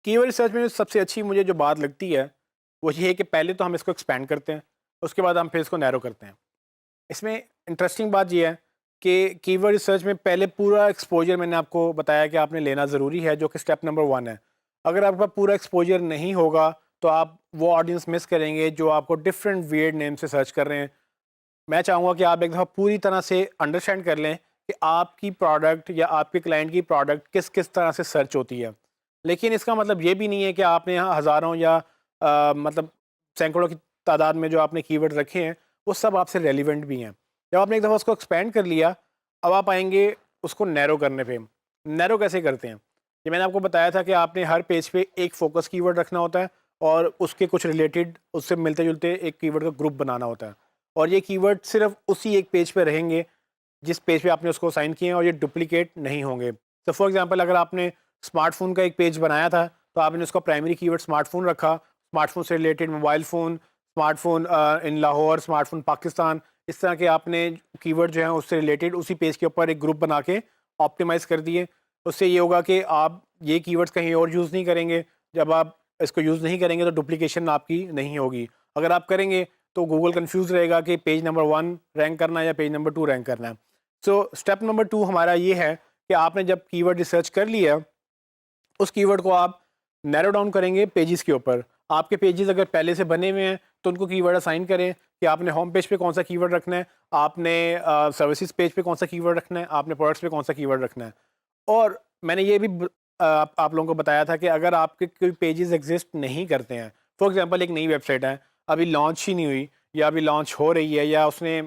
Keyword research में सबसे अच्छी मुझे जो बात लगती है वो ये है कि पहले तो हम इसको एक्सपेंड करते हैं, उसके बाद हम फिर इसको नैरो करते हैं। इसमें इंटरेस्टिंग बात ये है कि कीवर्ड रिसर्च में पहले पूरा एक्सपोजर मैंने आपको बताया कि आपने लेना ज़रूरी है, जो कि स्टेप नंबर 1 है। अगर आपके पास पूरा एक्सपोजर नहीं होगा तो आप वो ऑडियंस मिस करेंगे जो आपको डिफरेंट वियर्ड नेम से सर्च कर रहे हैं। मैं चाहूँगा कि आप एक दफ़ा पूरी तरह से अंडरस्टैंड कर लें कि आपकी प्रोडक्ट या आपके क्लाइंट की प्रोडक्ट किस किस तरह से सर्च होती है। लेकिन इसका मतलब ये भी नहीं है कि आपने यहाँ हज़ारों या मतलब सैकड़ों की तादाद में जो आपने कीवर्ड रखे हैं वो सब आपसे रेलिवेंट भी हैं। जब आपने एक दफ़ा उसको एक्सपेंड कर लिया, अब आप आएंगे उसको नैरो करने पे। नैरो कैसे करते हैं? ये मैंने आपको बताया था कि आपने हर पेज पे एक फोकस कीवर्ड रखना होता है और उसके कुछ रिलेटेड उससे मिलते जुलते एक कीवर्ड का ग्रुप बनाना होता है, और ये कीवर्ड सिर्फ उसी एक पेज पे रहेंगे जिस पेज पे आपने उसको असाइन किए हैं, और ये डुप्लीकेट नहीं होंगे। तो फॉर एग्जांपल अगर आपने स्मार्टफोन का एक पेज बनाया था तो आपने उसका प्राइमरी कीवर्ड स्मार्टफोन रखा, स्मार्टफोन से रिलेटेड मोबाइल फ़ोन, स्मार्टफोन इन लाहौर, स्मार्टफोन पाकिस्तान, इस तरह के आपने कीवर्ड जो हैं उससे रिलेटेड उसी पेज के ऊपर एक ग्रुप बना के ऑप्टिमाइज़ कर दिए। उससे ये होगा कि आप ये कीवर्ड्स कहीं और यूज़ नहीं करेंगे। जब आप इसको यूज़ नहीं करेंगे तो डुप्लीकेशन आपकी नहीं होगी। अगर आप करेंगे तो गूगल कंफ्यूज रहेगा कि पेज नंबर 1 रैंक करना है या पेज नंबर 2 रैंक करना है। सो स्टेप नंबर 2 हमारा ये है कि आपने जब कीवर्ड रिसर्च कर लिया, उस कीवर्ड को आप नैरो डाउन करेंगे पेजेस के ऊपर। आपके पेजेस अगर पहले से बने हुए हैं तो उनको कीवर्ड असाइन करें कि आपने होम पेज पे कौन सा कीवर्ड रखना है, आपने सर्विसेज पेज पे कौन सा कीवर्ड रखना है, आपने प्रोडक्ट्स पे कौन सा कीवर्ड रखना है। और मैंने ये भी आप लोगों को बताया था कि अगर आपके कोई पेजेस एग्जिस्ट नहीं करते हैं, फॉर एग्जांपल एक नई वेबसाइट है, अभी लॉन्च ही नहीं हुई या अभी लॉन्च हो रही है, या उसने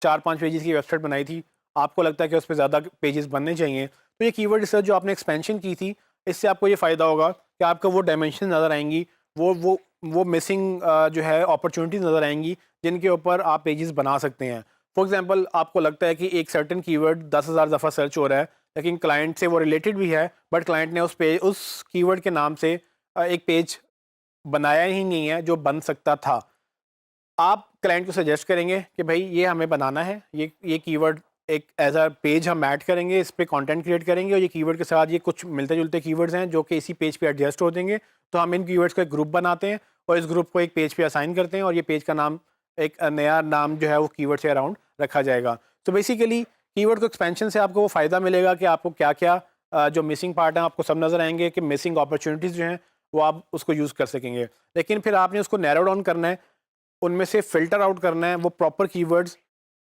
4-5 पेजेस की वेबसाइट बनाई थी, आपको लगता है कि उस पे ज़्यादा पेजेस बनने चाहिए, तो ये कीवर्ड रिसर्च जो आपने एक्सपेंशन की थी, इससे आपको ये फ़ायदा होगा कि आपको वो डायमेंशन नज़र आएँगी, वो मिसिंग जो है अपॉर्चुनिटीज़ नज़र आएँगी, जिनके ऊपर आप पेजेस बना सकते हैं। फॉर एग्जांपल आपको लगता है कि एक सर्टेन कीवर्ड 10,000 दफ़ा सर्च हो रहा है, लेकिन क्लाइंट से वो रिलेटेड भी है, बट क्लाइंट ने उस कीवर्ड के नाम से एक पेज बनाया ही नहीं है जो बन सकता था। आप क्लाइंट को सजेस्ट करेंगे कि भाई ये हमें बनाना है, ये कीवर्ड एक एज अ पेज हम ऐड करेंगे, इस पे कंटेंट क्रिएट करेंगे, और ये कीवर्ड के साथ ये कुछ मिलते जुलते कीवर्ड्स हैं जो कि इसी पेज पे एडजस्ट हो देंगे। तो हम इन कीवर्ड्स का एक ग्रुप बनाते हैं और इस ग्रुप को एक पेज पे असाइन करते हैं, और ये पेज का नाम एक नया नाम जो है वो कीवर्ड से अराउंड रखा जाएगा। तो बेसिकली कीवर्ड को एक्सपेंशन से आपको वो फ़ायदा मिलेगा कि आपको क्या क्या जो मिसिंग पार्ट हैं आपको सब नज़र आएंगे, कि मिसिंग अपॉर्चुनिटीज़ जो हैं वो आप उसको यूज़ कर सकेंगे। लेकिन फिर आपने उसको नैरो डाउन करना है, उनमें से फ़िल्टर आउट करना है वो प्रॉपर कीवर्ड्स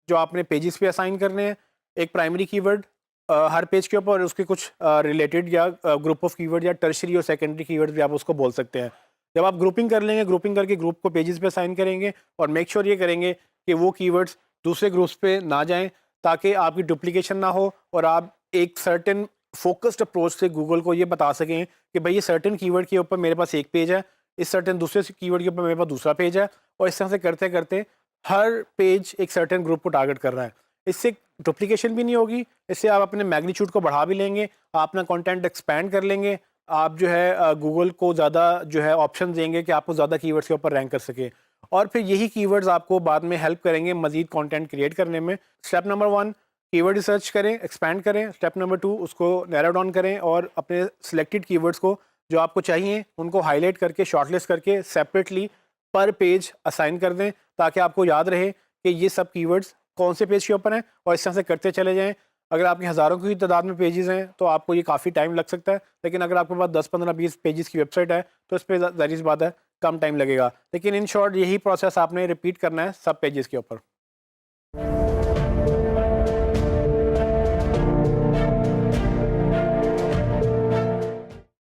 जो आपने पेजेस पे असाइन करने हैं। एक प्राइमरी कीवर्ड हर पेज के ऊपर, और उसके कुछ रिलेटेड या ग्रुप ऑफ कीवर्ड या टर्शरी और सेकेंडरी कीवर्ड भी आप उसको बोल सकते हैं। जब आप ग्रुपिंग कर लेंगे, ग्रुपिंग करके ग्रुप को पेजेस पे असाइन करेंगे, और मेक श्योर ये करेंगे कि वो कीवर्ड्स दूसरे ग्रुप्स पे ना जाएँ, ताकि आपकी डुप्लीकेशन ना हो, और आप एक सर्टेन फोकस्ड अप्रोच से गूगल को ये बता सकें कि भाई ये सर्टेन कीवर्ड के ऊपर मेरे पास एक पेज है, इस सर्टेन दूसरे कीवर्ड के ऊपर मेरे पास दूसरा पेज है, और इस तरह से करते करते हर पेज एक सर्टेन ग्रुप को टारगेट कर रहा है। इससे डुप्लीकेशन भी नहीं होगी, इससे आप अपने मैग्नीट्यूड को बढ़ा भी लेंगे, आप अपना कंटेंट एक्सपैंड कर लेंगे, आप जो है गूगल को ज़्यादा जो है ऑप्शन देंगे कि आपको ज़्यादा कीवर्ड्स के ऊपर रैंक कर सके, और फिर यही कीवर्ड्स आपको बाद में हेल्प करेंगे मज़ीद कंटेंट क्रिएट करने में। स्टेप नंबर 1 कीवर्ड रिसर्च करें, एक्सपैंड करें। स्टेप नंबर 2 उसको नैरो डाउन करें, और अपने सिलेक्टेड कीवर्ड्स को जो आपको चाहिए उनको हाईलाइट करके शॉर्टलिस्ट करके सेपरेटली पर पेज असाइन कर दें, ताकि आपको याद रहे कि ये सब कीवर्ड्स कौन से पेज के ऊपर हैं, और इस तरह से करते चले जाएँ। अगर आपकी हज़ारों की तादाद में पेजेस हैं तो आपको ये काफ़ी टाइम लग सकता है, लेकिन अगर आपके पास 10, 15, 20 पेजेस की वेबसाइट है तो इस पे ज़ाहिर-सी बात है कम टाइम लगेगा। लेकिन इन शॉर्ट यही प्रोसेस आपने रिपीट करना है सब पेजेस के ऊपर।